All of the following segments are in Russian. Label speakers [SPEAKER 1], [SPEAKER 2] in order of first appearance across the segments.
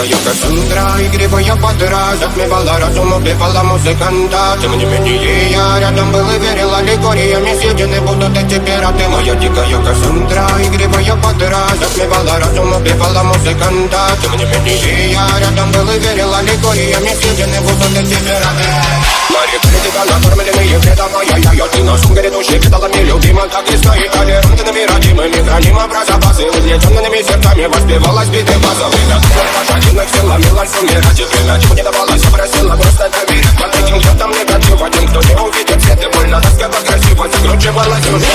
[SPEAKER 1] дикая Кассандра, игривая подра, затмевала разум, убивала музыканта. Тем не менее я рядом был и верил, аллегориями съедены будут эти пираты. Моя дикая Кассандра, игривая подра, затмевала разум, убивала музыканта. Тем не менее я рядом был и верил, аллегориями съедены будут эти пираты. Мари критика, накормленные вредом, ай-яй-яй, ты на сум грядущий, кидала мне любима, так и стоит толерантными родимыми, хранимо про запасы, угнетенными сердцами воспевалась биты базовый. Пожадинных сил ломилась умирать, и время чего не давалось, просила просто доверять. Под этим кто-то негатив, один, кто не увидит свет, и больно тоскова красиво закручивалась уже.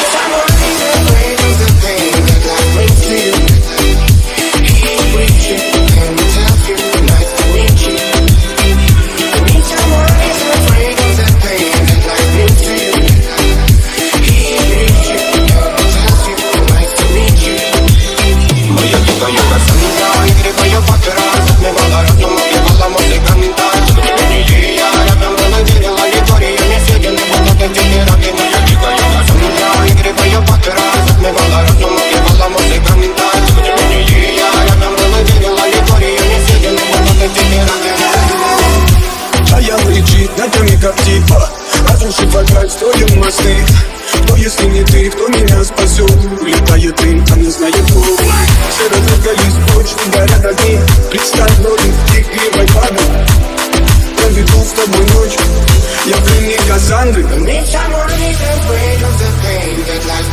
[SPEAKER 2] Как типа, разрушив опять строим мосты. Но если не ты, кто меня спасет? Улетает дым, там не знает кто. Все разругались, точно горят